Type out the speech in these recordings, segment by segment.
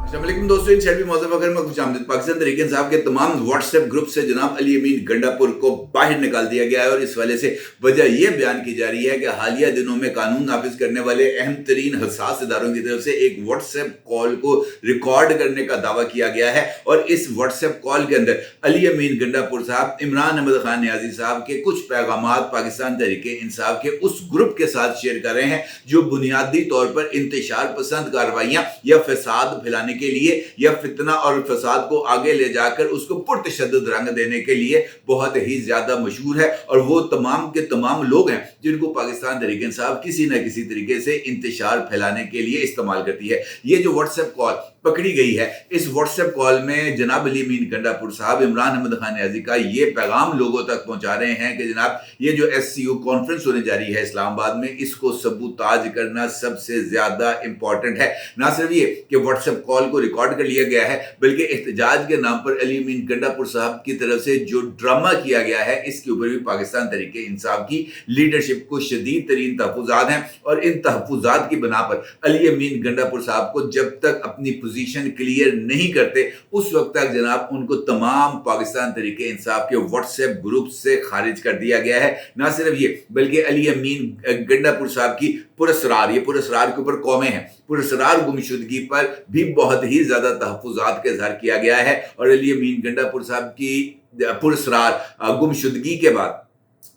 अस्सलामुअलैकुम दोस्तों, इन शर्मी मौसम अगर में खुशामदीद। पाकिस्तान तहरीक इंसाफ के तमाम व्हाट्सएप ग्रुप से जनाब अली अमीन गंडापुर को बाहर निकाल दिया गया है और इस वाले से वजह यह बयान की जा रही है कि हालिया दिनों में कानून नाफिज करने वाले अहम तरीन हसास इदारों की तरफ से एक व्हाट्सएप कॉल को रिकॉर्ड करने का दावा किया गया है और इस व्हाट्सएप कॉल के अंदर अली अमीन गंडापुर साहब इमरान अहमद खान नियाजी साहब के कुछ पैगामात पाकिस्तान तहरीक इंसाफ के उस ग्रुप के साथ शेयर कर रहे हैं जो बुनियादी तौर पर इंतशार पसंद कार्रवाइयां या फसाद फैलाने के लिए या फितना और फसाद को आगे ले जाकर उसको पुरतशद्दुद रंग देने के लिए बहुत ही ज्यादा मशहूर है। और वो तमाम के तमाम लोग हैं जिनको पाकिस्तान तहरीक इंसाफ किसी न किसी तरीके से इंतशार फैलाने के लिए इस्तेमाल करती है। ये जो व्हाट्सएप कॉल पकड़ी गई है, इस व्हाट्सएप कॉल में जनाब अली अमीन गंडापुर साहब इमरान अहमद खान नियाजी का ये पैगाम लोगों तक पहुंचा रहे हैं कि जनाब ये जो SCO कॉन्फ्रेंस होने जा रही है इस्लामाबाद में, इसको सबूताज करना सबसे ज्यादा इंपॉर्टेंट है। ना सिर्फ ये कि व्हाट्सएप कॉल को रिकॉर्ड कर लिया गया है, बल्कि एहतजाज के नाम पर अली अमीन गंडापुर साहब की तरफ से जो ड्रामा किया गया है, इसके ऊपर भी पाकिस्तान तहरीक इंसाफ की लीडरशिप को शदीद तरीन तहफुजात हैं। और इन तहफुजात की बना पर अली अमीन गंडापुर साहब को जब तक अपनी पोजीशन क्लियर नहीं करते उस वक्त तक जनाब उनको तमाम पाकिस्तान तहरीक इंसाफ के व्हाट्सएप ग्रुप से खारिज कर दिया गया है। ना सिर्फ ये बल्कि अली अमीन गंडापुर साहब की पुरस्रार, ये पुरस्रार के ऊपर कौमें हैं, पुरस्रार गुमशुदगी पर भी बहुत ही ज्यादा तहफुजात का इजहार किया गया है। और अली अमीन गंडापुर साहब की पुरस्रार गुमशुदगी के बाद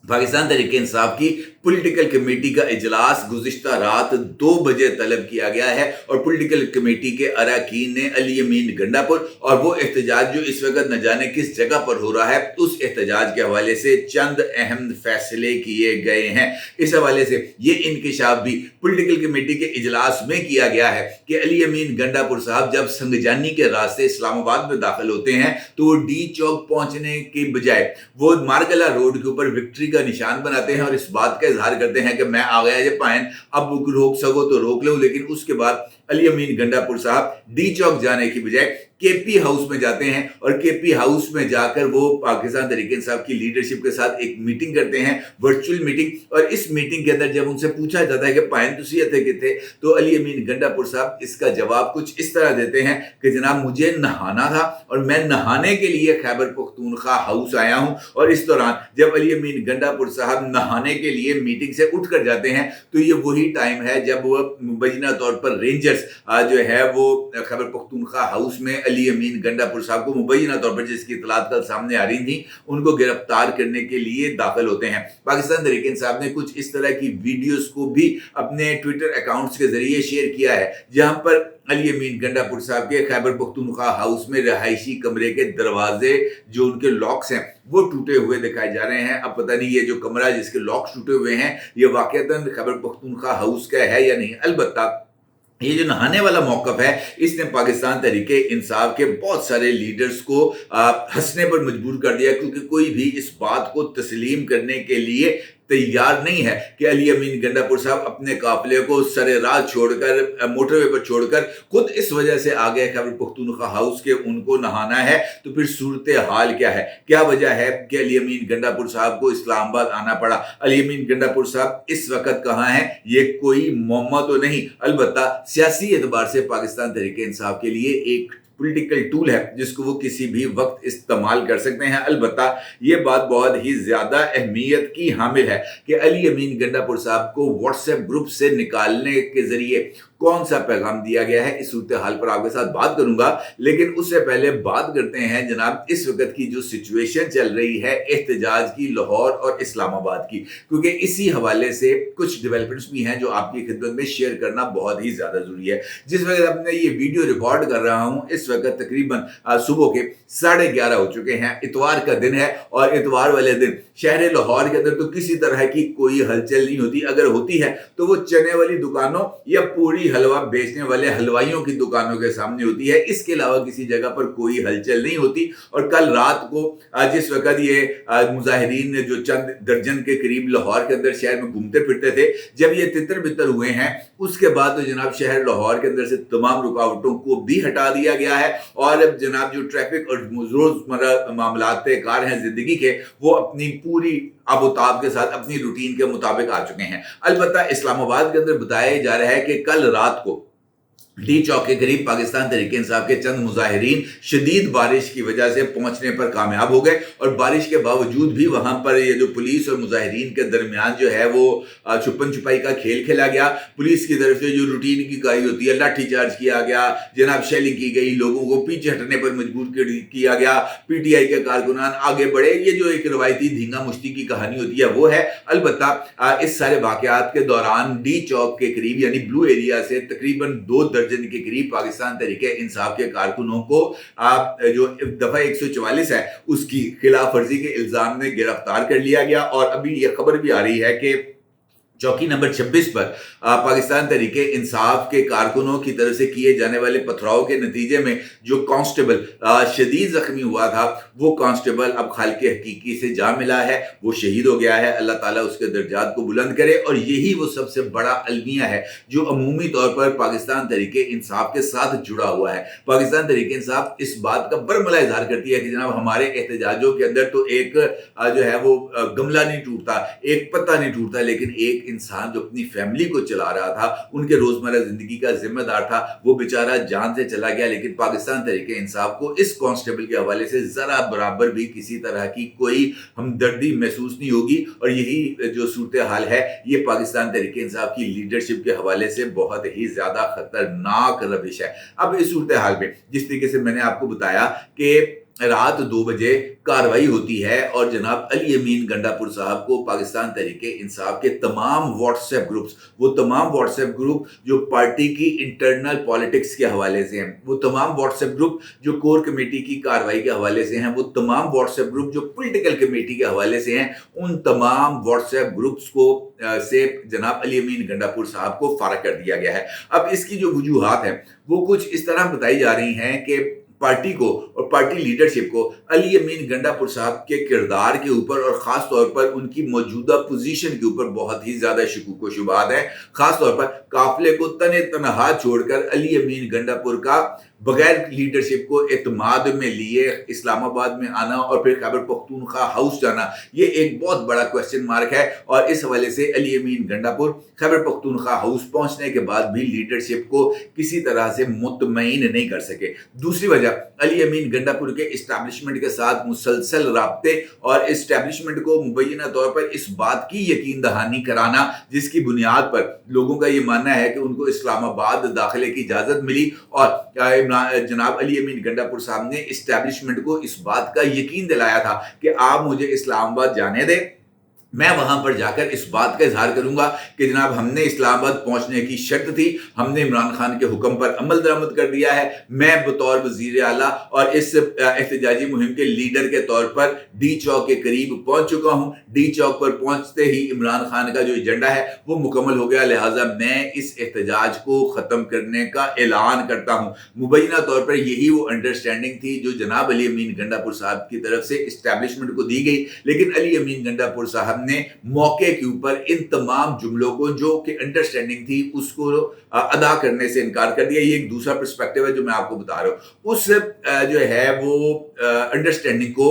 पाकिस्तान तहरीक इंसाफ की पॉलिटिकल कमेटी का इजलास गुज़िश्ता रात 2 बजे तलब किया गया है और पॉलिटिकल कमेटी के अरकान ने अली अमीन गंडापुर और वो एहतजाज जो इस वक्त न जाने किस जगह पर हो रहा है, उस एहतजाज के हवाले से चंद अहम फैसले किए गए हैं। इस हवाले से ये इंकशाफ भी पॉलिटिकल कमेटी के इजलास में किया गया है कि अली अमीन गंडापुर साहब जब संगजानी के रास्ते इस्लामाबाद में दाखिल होते हैं तो वो डी चौक पहुंचने के बजाय वो मारगला रोड के ऊपर विक्ट्री का निशान बनाते हैं और इस बात का इजहार करते हैं कि मैं आ गया ये पायन, अब रोक सको तो रोक लो। लेकिन उसके बाद अली अमीन गंडापुर साहब डी चौक जाने की बजाय KP हाउस में जाते हैं और KP हाउस में जाकर वो पाकिस्तान तहरीक इंसाफ की लीडरशिप के साथ एक मीटिंग करते हैं, वर्चुअल मीटिंग। और इस मीटिंग के अंदर जब उनसे पूछा जाता है कि पायन तुसी इत्थे किथे, तो अली अमीन गंडापुर साहब इसका जवाब कुछ इस तरह देते हैं कि जनाब मुझे नहाना था और मैं नहाने के लिए खैबर पख्तूनख्वा हाउस आया हूं। और इस दौरान जब अली अमीन गंडापुर साहब नहाने के लिए मीटिंग से उठ कर जाते हैं तो ये वही टाइम है जब वो मुबैना तौर पर रेंजर्स जो है वो खैबर पख्तूनख्वा हाउस में अली अमीन गंडापुर साहब को मुबैना तौर पर जिसकी इतलात कल सामने आ रही थी उनको गिरफ्तार करने के लिए दाखिल होते हैं। पाकिस्तान तहरीक इंसाफ ने कुछ इस तरह की वीडियोस को भी अपने ट्विटर अकाउंट्स के जरिए शेयर किया है जहां पर अली अमीन गंडापुर साहब के खैबर पख्तूनख्वा हाउस में रहायशी कमरे के दरवाजे जो उनके लॉक्स हैं वो टूटे हुए दिखाए जा रहे हैं। अब पता नहीं ये जो कमरा जिसके लॉक्स टूटे हुए हैं ये वाकईतन खैबर पख्तूनख्वा हाउस का है या नहीं। अलबत्ता ये जो नहाने वाला मौकफ है इसने पाकिस्तान तहरीक इंसाफ के बहुत सारे लीडर्स को हंसने पर मजबूर कर दिया, क्योंकि कोई भी इस बात को तस्लीम करने के लिए तैयार नहीं है कि अली अमीन गंडापुर साहब अपने काफिले को सरे राह छोड़कर मोटरवे पर छोड़कर खुद इस वजह से आ गए खैबर पख्तूनख्वा हाउस के उनको नहाना है। तो फिर सूरत हाल क्या है, क्या वजह है कि अली अमीन गंडापुर साहब को इस्लामाबाद आना पड़ा। अली अमीन गंडापुर साहब इस वक्त कहाँ हैं, ये कोई मुअम्मा तो नहीं। अलबत्ता सियासी एतबार से पाकिस्तान तहरीक इंसाफ के लिए एक पॉलिटिकल टूल है जिसको वो किसी भी वक्त इस्तेमाल कर सकते हैं। अलबत्ता ये बात बहुत ही ज्यादा अहमियत की हामिल है कि अली अमीन गंडापुर साहब को व्हाट्सएप ग्रुप से निकालने के जरिए कौन सा पैगाम दिया गया है, इस सूरत हाल पर आपके साथ बात करूंगा। लेकिन उससे पहले बात करते हैं जनाब इस वक्त की जो सिचुएशन चल रही है एहतजाज की लाहौर और इस्लामाबाद की, क्योंकि इसी हवाले से कुछ डेवलपमेंट्स भी हैं जो आपकी खिदमत में शेयर करना बहुत ही ज्यादा जरूरी है। जिस वक्त अपने ये वीडियो रिकॉर्ड कर रहा हूं इस वक्त तकरीबन सुबह के 11:30 हो चुके हैं। इतवार का दिन है और इतवार वाले दिन शहर लाहौर के अंदर तो किसी तरह की कोई हलचल नहीं होती। अगर होती है तो वो चने वाली दुकानों या पूरी हलवा बेचने वाले हलवाइयों की दुकानों के सामने होती है, इसके अलावा किसी जगह पर कोई हलचल नहीं होती। और कल रात को जिस वक्त ये मुजाहिरीन जो चंद दर्जन के करीब लाहौर के अंदर शहर में घूमते फिरते थे, जब ये तितर बितर हुए हैं उसके बाद तो जनाब शहर लाहौर के अंदर से तमाम रुकावटों को भी हटा दिया गया है और अब जनाब जो ट्रैफिक और रोजमर्रा मामलात कार हैं जिंदगी के वो अपनी पूरी आबोताब के साथ अपनी रूटीन के मुताबिक आ चुके हैं। अलबत्ता इस्लामाबाद के अंदर बताया जा रहा है कि कल रात को डी चौक के करीब पाकिस्तान तहरीक इंसाफ के चंद मुजाहिरीन शदीद बारिश की वजह से पहुंचने पर कामयाब हो गए और बारिश के बावजूद भी वहां पर ये जो पुलिस और मुजाहिरीन के दरमियान जो है वो छुपन छुपाई का खेल खेला गया। पुलिस की तरफ से जो रूटीन की कार्रवाई होती है, लाठी चार्ज किया गया, जनाब शेलिंग की गई, लोगों को पीछे हटने पर मजबूर किया गया, पीटीआई के कारकुनान आगे बढ़े। ये जो एक रवायती धींगा मुश्ती की कहानी होती है वो है। अलबत्ता इस सारे वाकयात के दौरान डी चौक के करीब यानी ब्लू एरिया से तकरीबन 2 दर्जन के करीब पाकिस्तान तहरीक इंसाफ के कारकुनों को जो दफा 144 है उसकी खिलाफ वर्जी के इल्जाम में गिरफ्तार कर लिया गया। और अभी ये खबर भी आ रही है कि चौकी नंबर 26 पर पाकिस्तान तहरीक इंसाफ के कारकुनों की तरफ से किए जाने वाले पथराव के नतीजे में जो कांस्टेबल शदीद जख्मी हुआ था वो कांस्टेबल अब खालिक हकीकी से जा मिला है, वो शहीद हो गया है। अल्लाह ताला उसके दर्जात को बुलंद करे। और यही वो सबसे बड़ा अलमिया है जो अमूमी तौर पर पाकिस्तान तहरीक इंसाफ के साथ जुड़ा हुआ है। पाकिस्तान तहरीक इंसाफ इस बात का बरमला इजहार करती है कि जनाब हमारे एहतजाजों के अंदर तो एक जो है वो गमला नहीं टूटता, एक पत्ता नहीं टूटता, लेकिन एक इंसान जो अपनी फैमिली को चला रहा था, उनके रोजमर्रा जिंदगी का जिम्मेदार था, वो बेचारा जान से चला गया। लेकिन पाकिस्तान तहरीक इंसाफ को इस कांस्टेबल के हवाले से जरा बराबर भी किसी तरह की कोई हमदर्दी महसूस नहीं होगी। और यही जो सूरत हाल है ये पाकिस्तान तहरीक इंसाफ की लीडरशिप के हवाले से बहुत ही ज्यादा खतरनाक रविश है। अब इस सूरत हाल में जिस तरीके से मैंने आपको बताया कि रात 2 बजे कार्रवाई होती है और जनाब अली अमीन गंडापुर साहब को पाकिस्तान तहरीक इंसाफ के तमाम व्हाट्सएप ग्रुप्स, वो तमाम व्हाट्सएप ग्रुप जो पार्टी की इंटरनल पॉलिटिक्स के हवाले से हैं, वो तमाम व्हाट्सएप ग्रुप जो कोर कमेटी की कार्रवाई के हवाले से हैं, वो तमाम व्हाट्सएप ग्रुप जो पॉलिटिकल कमेटी के हवाले से हैं, उन तमाम व्हाट्सएप ग्रुप्स को से जनाब अली अमीन गंडापुर साहब को फारग कर दिया गया है। अब इसकी जो वजूहात हैं वो कुछ इस तरह बताई जा रही हैं कि पार्टी को और पार्टी लीडरशिप को अली अमीन गंडापुर साहब के किरदार के ऊपर और ख़ास तौर पर उनकी मौजूदा पोजीशन के ऊपर बहुत ही ज़्यादा शकूक व शुबहात है। ख़ास तौर पर काफिले को तने तनहा छोड़कर अली अमीन गंडापुर का बगैर लीडरशिप को एतमाद में लिए इस्लामाबाद में आना और फिर खैबर पख्तूनख्वा हाउस जाना, ये एक बहुत बड़ा क्वेश्चन मार्क है। और इस हवाले से अली अमीन गंडापुर खैबर पख्तूनख्वा हाउस पहुंचने के बाद भी लीडरशिप को किसी तरह से मुतमईन नहीं कर सके। दूसरी वजह अली अमीन गंडापुर के इस्टेब्लिशमेंट के साथ मुसलसल राब्ते और इस्टेब्लिशमेंट को मुबैना तौर पर इस बात की यकीन दहानी कराना जिसकी बुनियाद पर लोगों का ये मानना है कि उनको इस्लामाबाद दाखिले की इजाज़त मिली और जनाब अली अमीन गंडापुर साहब ने इस्टेब्लिशमेंट को इस बात का यकीन दिलाया था कि आप मुझे इस्लामाबाद जाने दें, मैं वहां पर जाकर इस बात का इजहार करूंगा कि जनाब हमने इस्लामाबाद पहुंचने की शर्त थी, हमने इमरान खान के हुक्म पर अमल दरामद कर दिया है, मैं बतौर वजीर आला और इस एहतजाजी मुहिम के लीडर के तौर पर डी चौक के करीब पहुंच चुका हूं। डी चौक पर पहुंचते ही इमरान खान का जो एजेंडा है वो मुकम्मल हो गया, लिहाजा मैं इस एहतजाज को ख़त्म करने का ऐलान करता हूँ। मुबैना तौर पर यही वो अंडरस्टैंडिंग थी जो जनाब अली अमीन गंडापुर साहब की तरफ से इस्टेब्लिशमेंट को दी गई। लेकिन अली अमीन गंडापुर साहब ने मौके के ऊपर इन तमाम जुमलों को जो कि अंडरस्टैंडिंग थी उसको अदा करने से इनकार कर दिया। ये एक दूसरा पर्सपेक्टिव है जो मैं आपको बता रहा हूँ। उस जो है वो अंडरस्टैंडिंग को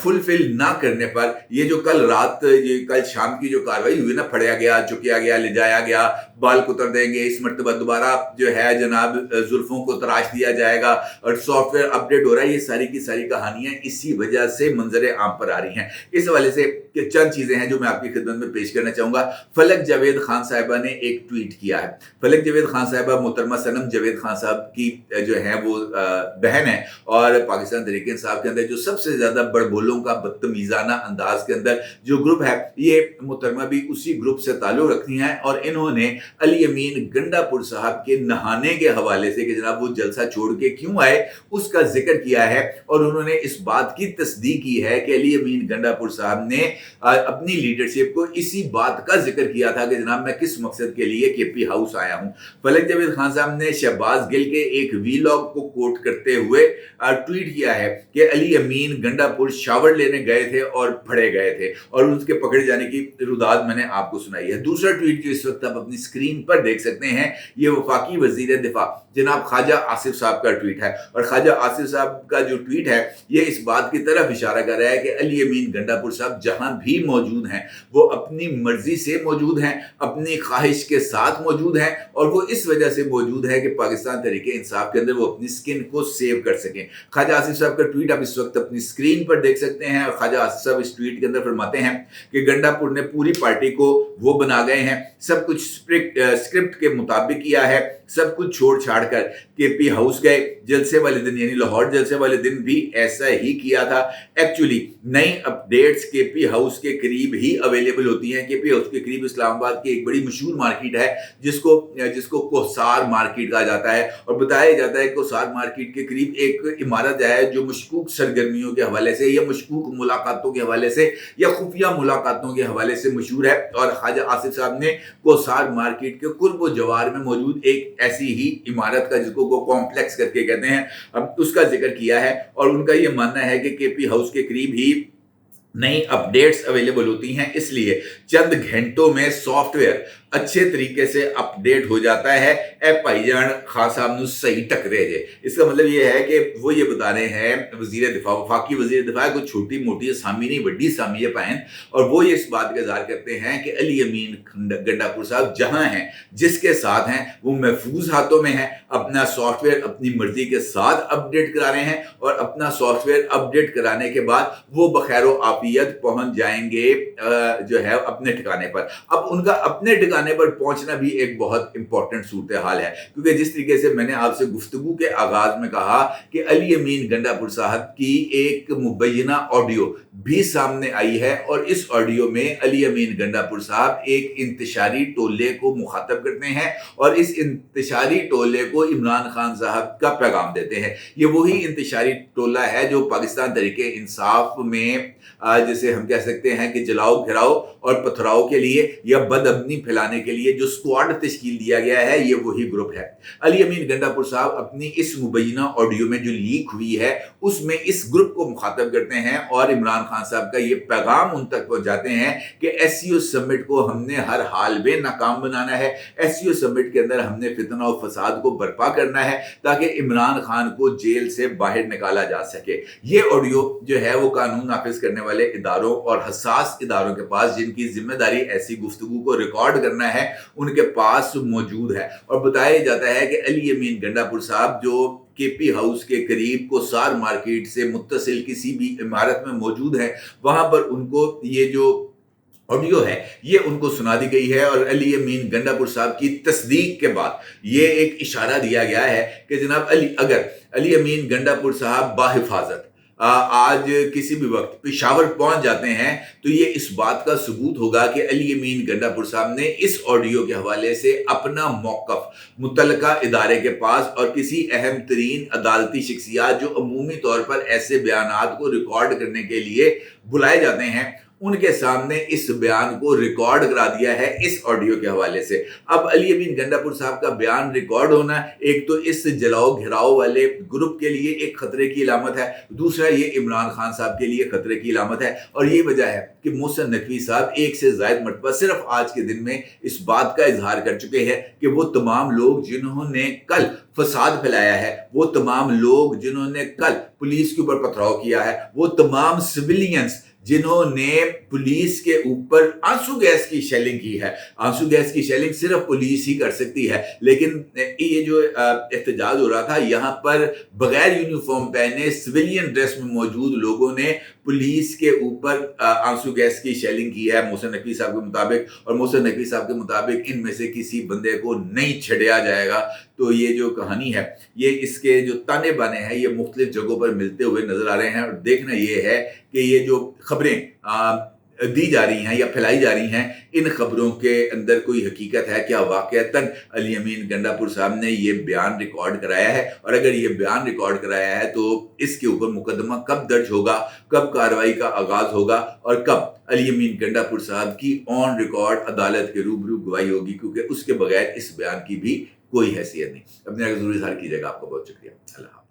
फुलफिल ना करने पर ये जो कल शाम की जो कार्रवाई हुई ना, फड़या गया, चुकिया गया, ले जाया गया, बाल कुतर देंगे, इस मरतबा दोबारा जो है जनाब जुल्फों को तराश दिया जाएगा और सॉफ्टवेयर अपडेट हो रहा है, ये सारी की सारी कहानियां इसी वजह से मंजर आम पर आ रही हैं। इस हवाले से चंद चीजें हैं जो मैं आपकी खिदमत में पेश करना चाहूंगा। फलक जावेद खान साहिबा ने एक ट्वीट किया है। फलक जावेद खान साहिबा मोहतरमा सनम जावेद खान साहब की जो है वो बहन है और पाकिस्तान तहरीक इंसाफ के अंदर जो सबसे ज्यादा बड़बोलों का बदतमीजाना अंदाज के अंदर जो ग्रुप है, ये मोहतरमा भी उसी ग्रुप से ताल्लुक रखती हैं। और इन्होंने अली अमीन गंडापुर साहब के नहाने के हवाले से कि जनाब वो जलसा छोड़ के क्यों आए उसका जिक्र किया है और उन्होंने इस बात की तस्दीक की है कि अली अमीन गंडापुर साहब ने अपनी लीडरशिप को इसी बात का जिक्र किया था कि जनाब मैं किस मकसद के लिए केपी हाउस आया हूं। फलक जावेद खान साहब ने शहबाज गिल के एक वीलॉग को कोट करते हुए ट्वीट किया है कि अली अमीन गंडापुर शावर लेने गए थे और फड़े गए थे, और उसके पकड़े जाने की रुदाद मैंने आपको सुनाई है। दूसरा ट्वीट जो इस वक्त आप अपनी स्क्रीन पर देख सकते हैं, ये वफाकी वजीर दिफा जनाब ख्वाजा आसिफ साहब का ट्वीट है, और ख्वाजा आसिफ साहब का जो ट्वीट है ये इस बात की तरफ इशारा कर रहा है कि अली अमीन गंडापुर साहब जहां भी मौजूद हैं वो अपनी मर्जी से मौजूद हैं, अपनी ख्वाहिश के साथ मौजूद हैं, और वो इस वजह से मौजूद है कि पाकिस्तान तरीके इंसाफ के अंदर वो अपनी स्किन को सेव कर सकें। ख्वाजा आसिफ साहब का ट्वीट आप इस वक्त अपनी स्क्रीन पर देख सकते हैं, और ख्वाजा आसिफ साहब इस ट्वीट के अंदर फरमाते हैं कि गंडापुर ने पूरी पार्टी को वो बना गए हैं, सब कुछ स्क्रिप्ट के मुताबिक किया है, सब कुछ छोड़ छाड़ कर केपी हाउस गए, जलसे वाले दिन यानी लाहौर जलसे वाले दिन भी ऐसा ही किया था। एक्चुअली नई अपडेट्स केपी हाउस के करीब ही अवेलेबल होती हैं। केपी हाउस के करीब इस्लामाबाद की एक बड़ी मशहूर मार्केट है जिसको कोसार मार्केट कहा जाता है, और बताया जाता है कि कोसार मार्केट के करीब एक इमारत है जो मशकूक सरगर्मियों के हवाले से या मशकूक मुलाकातों के हवाले से या खुफिया मुलाकातों के हवाले से मशहूर है, और ख्वाजा आसिफ साहब ने कोसार मार्केट के कुर्ब जवार में मौजूद एक ऐसी ही इमारत का जिसको कॉम्प्लेक्स करके कहते हैं अब उसका जिक्र किया है, और उनका यह मानना है कि केपी हाउस के करीब ही नई अपडेट्स अवेलेबल होती हैं, इसलिए चंद घंटों में सॉफ्टवेयर अच्छे तरीके से अपडेट हो जाता है। ए भाईजान खान साहब सही टकरे जे, इसका मतलब ये है कि वो ये बता रहे हैं वजीर दिफा वफाकी वजीर दिफा कोई छोटी मोटी असामी नहीं बड़ी असामी है पायन, और वो ये इस बात का इज़हार करते हैं कि अली अमीन गंडापुर साहब जहां हैं जिसके साथ हैं वो महफूज हाथों में है, अपना सॉफ्टवेयर अपनी मर्जी के साथ अपडेट करा रहे हैं, और अपना सॉफ्टवेयर अपडेट कराने के बाद वो बखैर आफियत पहुंच जाएंगे जो है अपने ठिकाने पर। अब उनका अपने ठिकाने पर पहुंचना भी एक बहुत इंपॉर्टेंट सूरत हाल है, क्योंकि जिस तरीके से मैंने आपसे गुफ्तगू के आगाज में कहा कि अली अमीन गंडापुर साहब की एक मुबैना ऑडियो भी सामने आई है, और इस ऑडियो में अली अमीन गंडापुर साहब एक इंतशारी टोले को मुखातब करते हैं, और इस इंतशारी टोले को इमरान खान साहब का पैगाम देते हैं। ये वही इंतशारी टोला है जो पाकिस्तान तरीके इंसाफ में जैसे हम कह सकते हैं कि जलाओ घिराओ और पथराव के लिए या बदअमनी फैलाने के लिए जो स्क्वाड तश्कील दिया गया है, ये वही ग्रुप है। अली अमीन गंडापुर साहब अपनी इस मुबैना ऑडियो में जो लीक हुई है उसमें इस ग्रुप को मुखातब करते हैं, और इमरान खान साहब का ये पैगाम उन तक पहुंचाते हैं कि एससीओ समिट को हमने हर हाल में नाकाम बनाना है, एससीओ समिट के अंदर हमने फितना और फसाद को बर्पा करना है ताकि इमरान खान को जेल से बाहर निकाला जा सके। ये ऑडियो जो है वो कानून नाफिज करने वाले इदारों और हसास इदारों के पास, जिनकी जिम्मेदारी ऐसी गुफ्तगू को रिकॉर्ड करना है, उनके पास मौजूद है। और बताया जाता है कि अली अमीन गंडापुर साहब जो केपी हाउस के करीब कोसार मार्केट से मुत्तसिल किसी भी इमारत में मौजूद है, वहां पर उनको ये जो ऑडियो है ये उनको सुना दी गई है, और अली अमीन गंडापुर साहब की तस्दीक के बाद ये एक इशारा दिया गया है कि जनाब अगर अली अमीन गंडापुर साहब बाहिफाजत आज किसी भी वक्त पेशावर पहुंच जाते हैं तो ये इस बात का सबूत होगा कि अली अमीन गंडापुर साहब ने इस ऑडियो के हवाले से अपना मौक़िफ़ मुतल्लिका इदारे के पास और किसी अहम तरीन अदालती शख्सियात जो अमूमी तौर पर ऐसे बयानात को रिकॉर्ड करने के लिए बुलाए जाते हैं उनके सामने इस बयान को रिकॉर्ड करा दिया है इस ऑडियो के हवाले से। अब अली अमीन गंडापुर साहब का बयान रिकॉर्ड होना एक तो इस जलाओ घिराओ वाले ग्रुप के लिए एक खतरे की इलामत है, दूसरा ये इमरान खान साहब के लिए खतरे की इलामत है, और ये वजह है कि मोहसिन नकवी साहब एक से ज़ायद मरतबा सिर्फ आज के दिन में इस बात का इजहार कर चुके हैं कि वो तमाम लोग जिन्होंने कल फसाद फैलाया है, वो तमाम लोग जिन्होंने कल पुलिस के ऊपर पथराव किया है, वो तमाम सिविलियंस जिन्होंने पुलिस के ऊपर आंसू गैस की शेलिंग की है। आंसू गैस की शेलिंग सिर्फ पुलिस ही कर सकती है, लेकिन ये जो एहतजाज हो रहा था यहाँ पर बगैर यूनिफॉर्म पहने सिविलियन ड्रेस में मौजूद लोगों ने पुलिस के ऊपर आंसू गैस की शेलिंग की है मोहसिन नकवी साहब के मुताबिक, और मोहसिन नकवी साहब के मुताबिक इनमें से किसी बंदे को नहीं छड़ाया जाएगा। तो ये जो कहानी है ये इसके जो ताने बाने हैं ये मुख्तलिफ जगहों पर मिलते हुए नजर आ रहे हैं, और देखना ये है कि ये जो खबरें दी जा रही हैं या फैलाई जा रही हैं, इन खबरों के अंदर कोई हकीकत है क्या, वाक़तन अली अमीन गंडापुर साहब ने ये बयान रिकॉर्ड कराया है, और अगर ये बयान रिकॉर्ड कराया है तो इसके ऊपर मुकदमा कब दर्ज होगा, कब कार्रवाई का आगाज़ होगा, और कब अली अमीन गंडापुर साहब की ऑन रिकॉर्ड अदालत के रूबरू गवाही होगी, क्योंकि उसके बगैर इस बयान की भी कोई हैसियत नहीं। अपने ज़रूर इज़हार कीजिएगा। आपका बहुत शुक्रिया। अल्लाह।